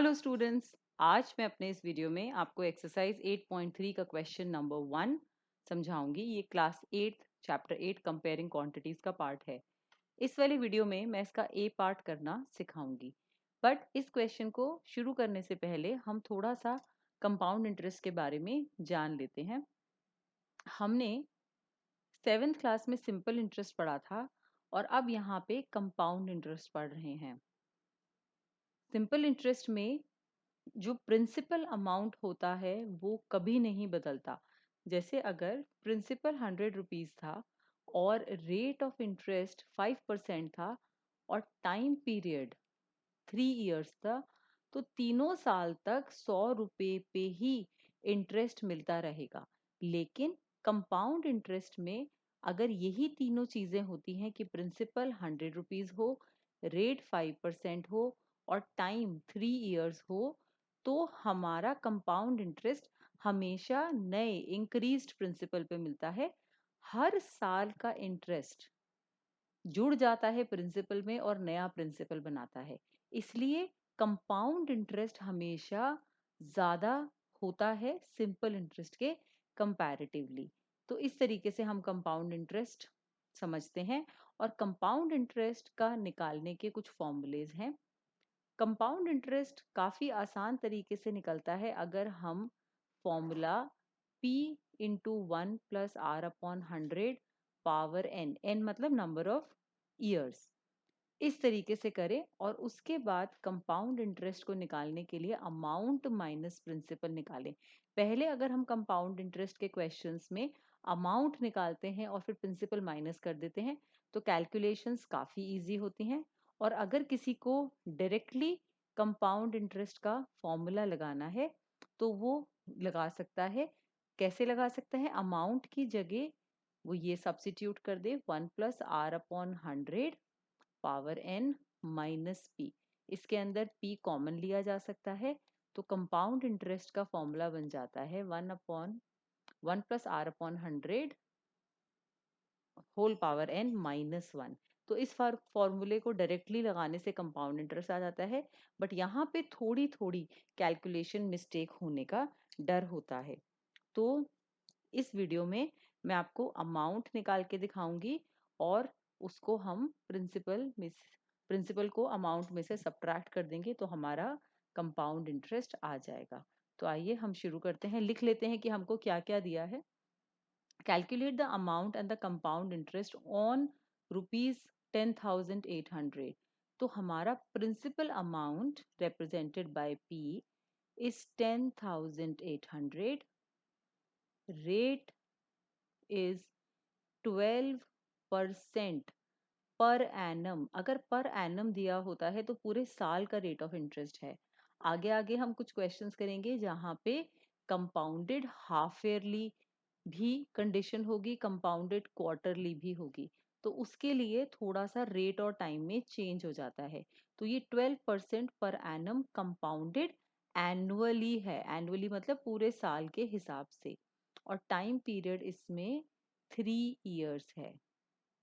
Hello students. आज मैं अपने इस वीडियो में आपको एक्सरसाइज 8.3 का क्वेश्चन नंबर 1 समझाऊंगी। ये क्लास 8 चैप्टर 8 कंपेयरिंग क्वांटिटीज का पार्ट है। इस वाले वीडियो में मैं इसका ए पार्ट करना सिखाऊंगी। बट इस क्वेश्चन को शुरू करने से पहले हम थोड़ा सा कंपाउंड इंटरेस्ट के बारे में जान लेते हैं। हमने 7th क्लास में सिंपल इंटरेस्ट पढ़ा था और अब यहाँ पे कंपाउंड इंटरेस्ट पढ़ रहे हैं। सिंपल इंटरेस्ट में जो प्रिंसिपल अमाउंट होता है वो कभी नहीं बदलता। जैसे अगर प्रिंसिपल 100 रुपीज था और रेट ऑफ इंटरेस्ट 5% था और टाइम पीरियड 3 इयर्स था, तो तीनों साल तक 100 रुपये पे ही इंटरेस्ट मिलता रहेगा। लेकिन कंपाउंड इंटरेस्ट में अगर यही तीनों चीजें होती हैं कि प्रिंसिपल 100 रुपीज हो, रेट 5% हो और टाइम 3 इयर्स हो, तो हमारा कंपाउंड इंटरेस्ट हमेशा नए इंक्रीज्ड प्रिंसिपल पे मिलता है। हर साल का इंटरेस्ट जुड़ जाता है प्रिंसिपल में और नया प्रिंसिपल बनाता है। इसलिए कंपाउंड इंटरेस्ट हमेशा ज्यादा होता है सिंपल इंटरेस्ट के कंपैरेटिवली। तो इस तरीके से हम कंपाउंड इंटरेस्ट समझते हैं। और कंपाउंड इंटरेस्ट का निकालने के कुछ फॉर्मूलेज हैं। कंपाउंड इंटरेस्ट काफी आसान तरीके से निकलता है अगर हम formula P into 1 + R/100 power n, n मतलब नंबर ऑफ ईयर्स, इस तरीके से करें। और उसके बाद कंपाउंड इंटरेस्ट को निकालने के लिए अमाउंट माइनस प्रिंसिपल निकालें। पहले अगर हम कंपाउंड इंटरेस्ट के क्वेश्चंस में अमाउंट निकालते हैं और फिर प्रिंसिपल माइनस कर देते हैं तो कैलकुलेशंस काफ़ी इजी होती हैं। और अगर किसी को डायरेक्टली कंपाउंड इंटरेस्ट का फॉर्मूला लगाना है तो वो लगा सकता है। कैसे लगा सकता है? अमाउंट की जगह वो ये सब्सिट्यूट कर दे 1 + R/100 power n minus P. इसके अंदर p कॉमन लिया जा सकता है तो कंपाउंड इंटरेस्ट का फॉर्मूला बन जाता है 1 + R/100 whole power n minus 1। तो इस फॉर्मूले को डायरेक्टली लगाने से कंपाउंड इंटरेस्ट आ जाता है। बट यहाँ पे थोड़ी थोड़ी कैलकुलेशन मिस्टेक होने का डर होता है। तो इस वीडियो में मैं आपको अमाउंट निकाल के दिखाऊंगी और उसको हम प्रिंसिपल को अमाउंट में से सब्ट्रैक्ट कर देंगे तो हमारा कंपाउंड इंटरेस्ट आ जाएगा। तो आइए हम शुरू करते हैं। लिख लेते हैं कि हमको क्या क्या दिया है। Calculate the amount and the compound interest on ₹10,800। तो हमारा principal amount represented by P is 10,800। Rate is 12% per annum. अगर पर एनम दिया होता है तो पूरे साल का रेट ऑफ इंटरेस्ट है। आगे आगे हम कुछ क्वेश्चंस करेंगे जहां पे कंपाउंडेड हाफ ईयरली भी कंडीशन होगी, कंपाउंडेड क्वार्टरली भी होगी। तो उसके लिए थोड़ा सा रेट और टाइम में चेंज हो जाता है। तो ये 12% पर एनम कंपाउंडेड एनुअली है। एनुअली मतलब पूरे साल के हिसाब से। और टाइम पीरियड इसमें 3 इयर्स है।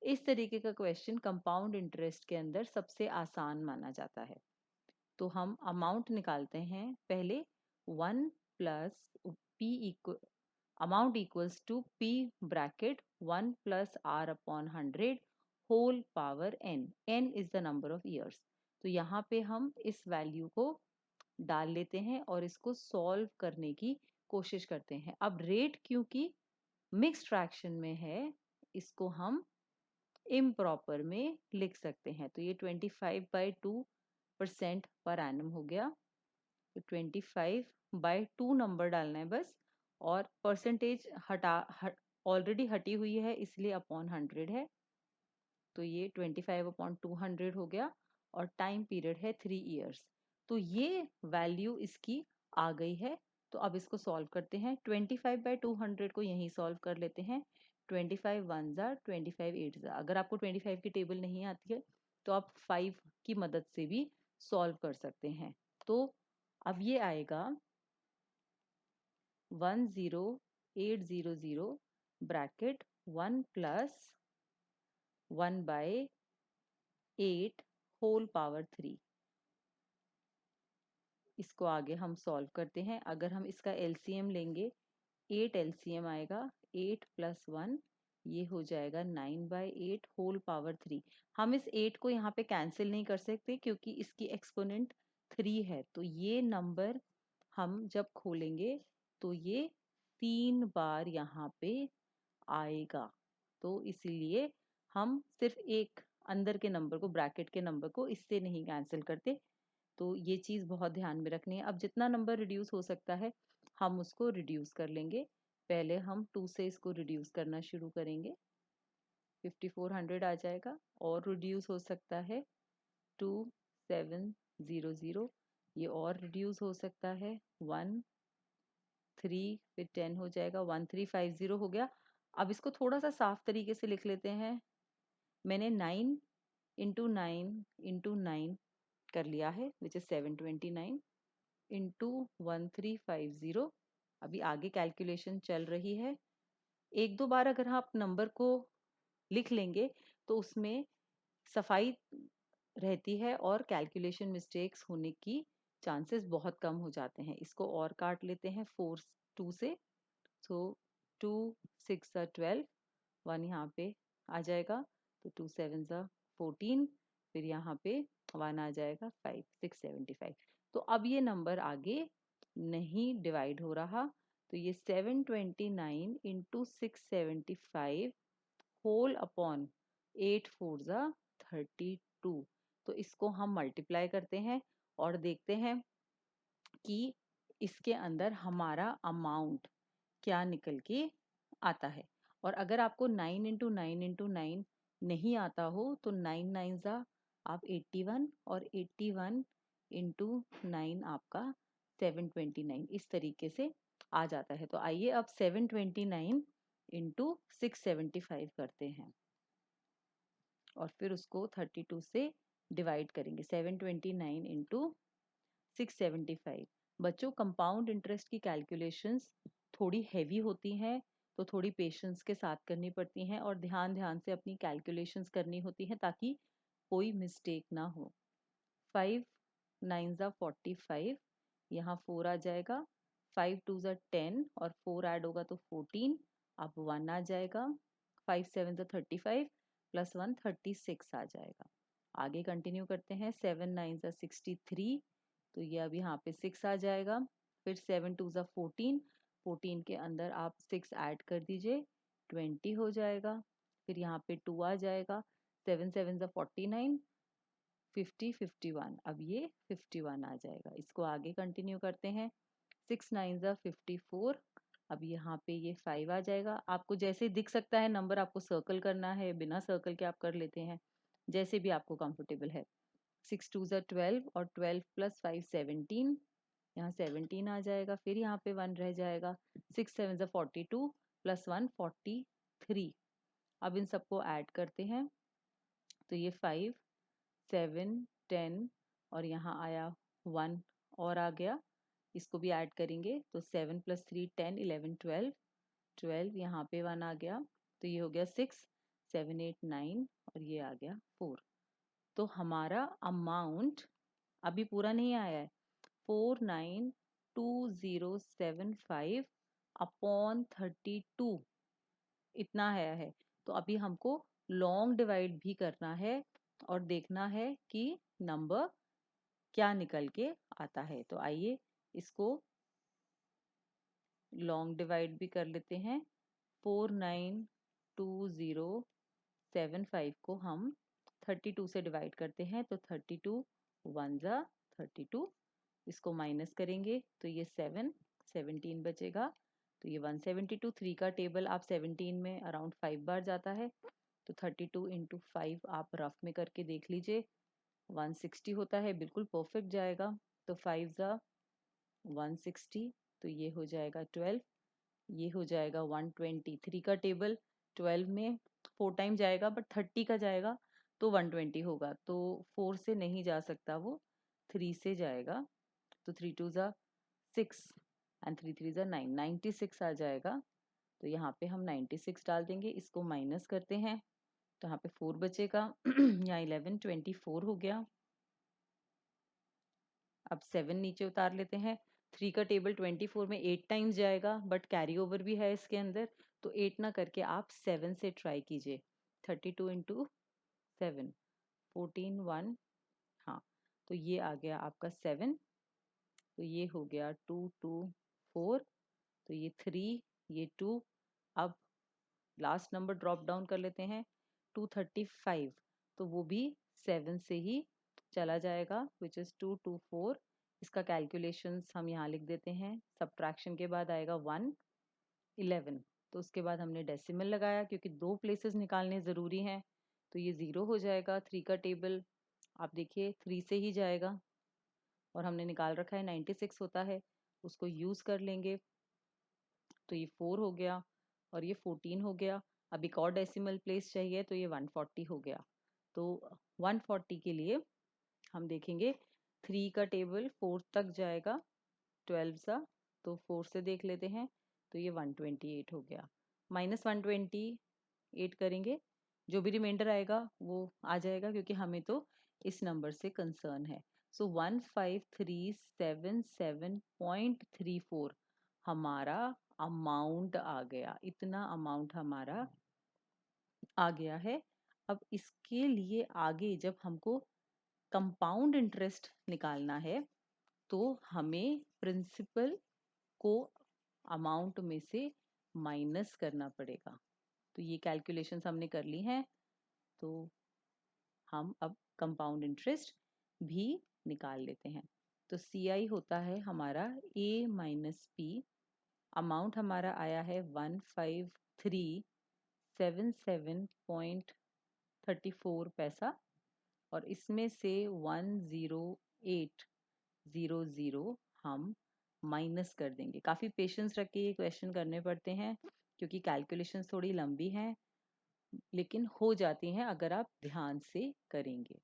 इस तरीके का क्वेश्चन कंपाउंड इंटरेस्ट के अंदर सबसे आसान माना जाता है। तो हम अमाउंट निकालते हैं। पहले 1 plus P equal amount equals to P bracket 1 + R/100 whole power n। n is the number of years. तो यहाँ पे हम इस वैल्यू को डाल लेते हैं और इसको सॉल्व करने की कोशिश करते हैं। अब रेट क्योंकि मिक्स्ड फ्रैक्शन में है, इसको हम इम्प्रॉपर में लिख सकते हैं। तो ये 25/2% पर एनम हो गया। तो 25/2 नंबर डालना है बस। और परसेंटेज ऑलरेडी हटी हुई है इसलिए अपॉन 100 है। तो ये 25/200 हो गया। और टाइम पीरियड है 3 इयर्स। तो ये वैल्यू इसकी आ गई है। तो अब इसको सॉल्व करते हैं। 25/200 को यहीं सॉल्व कर लेते हैं। 25 1 ज़ा 25 8 ज़ा। अगर आपको 25 की टेबल नहीं आती है तो आप 5 की मदद से भी सॉल्व कर सकते हैं। तो अब ये आएगा 10800 ब्रैकेट 1 + 1/8 होल पावर 3। इसको आगे हम सॉल्व करते हैं। अगर हम इसका एलसीएम लेंगे 8 एलसीएम आएगा, 8 प्लस 1 ये हो जाएगा 9/8 होल पावर 3। हम इस 8 को यहाँ पे कैंसिल नहीं कर सकते क्योंकि इसकी एक्सपोनेंट 3 है, तो ये नंबर हम जब खोलेंगे तो ये 3 बार यहाँ पे आएगा। तो इसीलिए हम सिर्फ एक अंदर के नंबर को, ब्रैकेट के नंबर को इससे नहीं कैंसिल करते। तो ये चीज़ बहुत ध्यान में रखनी है। अब जितना नंबर रिड्यूस हो सकता है हम उसको रिड्यूस कर लेंगे। पहले हम 2 से इसको रिड्यूस करना शुरू करेंगे, 5400 आ जाएगा। और रिड्यूस हो सकता है 2700, ये और रिड्यूस हो सकता है 1 3, फिर 10 हो जाएगा, 1350 हो गया। अब इसको थोड़ा सा साफ तरीके से लिख लेते हैं। मैंने 9 इंटू 9 इंटू 9 कर लिया है, विच इज 729 इंटू 1350। अभी आगे कैलकुलेशन चल रही है। एक दो बार अगर आप नंबर को लिख लेंगे तो उसमें सफाई रहती है और कैलकुलेशन मिस्टेक्स होने की चांसेस बहुत कम हो जाते हैं। इसको और काट लेते हैं 4 2 से। सो 2 6 12, 1 यहाँ पे आ जाएगा, तो 2 7 14, फिर यहाँ पे 1 आ जाएगा, 5 675। तो अब ये नंबर आगे नहीं डिवाइड हो रहा, तो ये 729 इंटू 675 होल अपॉन 8 4 32। तो इसको हम मल्टीप्लाई करते हैं और देखते हैं कि इसके अंदर हमारा अमाउंट क्या निकल के आता है। और अगर आपको 9 इंटू 9 इंटू 9 नहीं आता हो तो 9 9 आप 81, और 81 इंटू 9 आपका 729 इस तरीके से आ जाता है। तो आइए अब 729 इंटू 675 करते हैं और फिर उसको 32 से डिवाइड करेंगे। 729 इंटू 675। बच्चों, कंपाउंड इंटरेस्ट की कैलकुलेशंस थोड़ी हैवी होती हैं, तो थोड़ी पेशेंस के साथ करनी पड़ती हैं और ध्यान ध्यान से अपनी कैलकुलेशंस करनी होती हैं ताकि कोई मिस्टेक ना हो। 5 9 45, यहाँ 4 आ जाएगा, 5 2 10 और 4 ऐड होगा तो 14, अब 1 आ जाएगा, 5 7 35 प्लस 1 36 आ जाएगा। आगे कंटिन्यू करते हैं, 7 9 63, तो ये अब यहाँ पे 6 आ जाएगा। फिर 7 2 14, 14 के अंदर आप 6 ऐड कर दीजिए, 20 हो जाएगा। फिर यहाँ पे 2 आ जाएगा, 7 7 49, 50 51, अब ये 51 आ जाएगा। इसको आगे कंटिन्यू करते हैं, 6 9 54, अब यहाँ पे ये 5 आ जाएगा। आपको जैसे दिख सकता है नंबर, आपको सर्कल करना है, बिना सर्कल के आप कर लेते हैं, जैसे भी आपको कंफर्टेबल है। 6 2 12 और 12 प्लस 5 17, यहाँ 17 आ जाएगा। फिर यहाँ पे 1 रह जाएगा, 6 7 42 प्लस 1 43। अब इन सबको ऐड करते हैं, तो ये 5 7 10 और यहाँ आया 1 और आ गया, इसको भी ऐड करेंगे तो 7 प्लस 3 10 11 12, 12 यहाँ पे 1 आ गया, तो ये हो गया 6 7 8 9 और ये आ गया 4। तो हमारा अमाउंट अभी पूरा नहीं आया है, 492075 अपॉन 32 इतना आया है। तो अभी हमको लॉन्ग डिवाइड भी करना है और देखना है कि नंबर क्या निकल के आता है। तो आइए इसको लॉन्ग डिवाइड भी कर लेते हैं। 492075 को हम 32 से डिवाइड करते हैं, तो 32 1 32, इसको माइनस करेंगे तो ये 7 17 बचेगा। तो ये 172, 3 का टेबल आप 17 में अराउंड 5 बार जाता है, तो 32 इंटू 5 आप रफ में करके देख लीजिए, 160 होता है, बिल्कुल परफेक्ट जाएगा। तो 5 160, तो ये हो जाएगा 12, ये हो जाएगा 120। 3 का टेबल 12 में 4 टाइम जाएगा, बट 30 का जाएगा तो 120 होगा, तो 4 से नहीं जा सकता, वो 3 से जाएगा। तो 3 2 6 एंड 3 3 9, 96 आ जाएगा। तो यहाँ पे हम 96 डाल देंगे, इसको माइनस करते हैं तो यहाँ पे 4 बचेगा यहाँ 11 24 हो गया। अब 7 नीचे उतार लेते हैं। 3 का टेबल 24 में 8 टाइम्स जाएगा, बट कैरी ओवर भी है इसके अंदर, तो 8 ना करके आप 7 से ट्राई कीजिए। 32 इंटू 7, 14 1, हाँ, तो ये आ गया आपका 7। तो ये हो गया 2 2 4, तो ये 3, ये 2। अब लास्ट नंबर ड्रॉप डाउन कर लेते हैं, 235, तो वो भी 7 से ही चला जाएगा, विच इज 224। इसका कैलकुलेशंस हम यहाँ लिख देते हैं। सब्ट्रैक्शन के बाद आएगा 1 11, तो उसके बाद हमने डेसिमल लगाया क्योंकि 2 प्लेसेस निकालने ज़रूरी हैं, तो ये 0 हो जाएगा। 3 का टेबल आप देखिए 3 से ही जाएगा, और हमने निकाल रखा है 96 होता है, उसको यूज़ कर लेंगे, तो ये 4 हो गया और ये 14 हो गया। अब एक और डेसिमल प्लेस चाहिए, तो ये 140 हो गया। तो 140 के लिए हम देखेंगे 3 का टेबल 4 तक जाएगा, 12 सा, तो 4 से देख लेते हैं, तो ये 128 हो गया। माइनस 128 करेंगे, जो भी रिमाइंडर आएगा वो आ जाएगा, क्योंकि हमें तो इस नंबर से कंसर्न है। सो 1537.34 हमारा अमाउंट आ गया, इतना अमाउंट हमारा आ गया है। अब इसके लिए आगे जब हमको कंपाउंड इंटरेस्ट निकालना है, तो हमें प्रिंसिपल को अमाउंट में से माइनस करना पड़ेगा। तो ये कैलकुलेशंस हमने कर ली हैं, तो हम अब कंपाउंड इंटरेस्ट भी निकाल लेते हैं। तो CI होता है हमारा A माइनस पी, अमाउंट हमारा आया है 15377.34 पैसा, और इसमें से 10800 हम माइनस कर देंगे। काफ़ी पेशेंस रख के ये क्वेश्चन करने पड़ते हैं, क्योंकि कैलकुलेशंस थोड़ी लंबी हैं, लेकिन हो जाती हैं अगर आप ध्यान से करेंगे।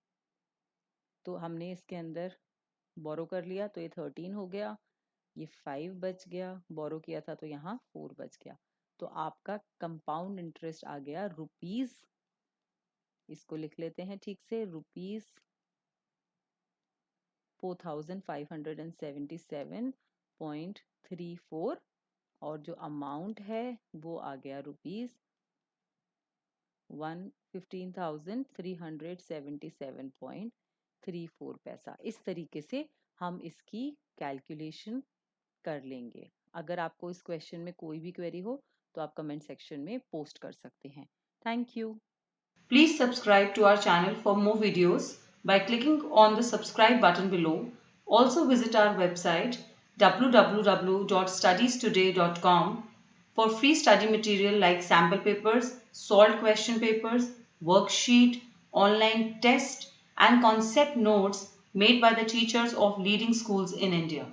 तो हमने इसके अंदर बोरो कर लिया, तो ये 13 हो गया, ये 5 बच गया, बोरो किया था तो यहाँ 4 बच गया। तो आपका कंपाउंड इंटरेस्ट आ गया रुपीज, इसको लिख लेते हैं ठीक से, रुपीज 4577.34, और जो अमाउंट है वो आ गया रुपीज 115,377.34 पैसा। इस तरीके से हम इसकी कैलकुलेशन कर लेंगे। अगर आपको इस क्वेश्चन में कोई भी क्वेरी हो तो आप कमेंट सेक्शन में पोस्ट कर सकते हैं। Thank you. Please subscribe to our channel for more videos by clicking on the subscribe button below. Also visit our website www.studiestoday.com for free study material like sample papers, solved question papers, worksheet, online test and concept notes made by the teachers of leading schools in India.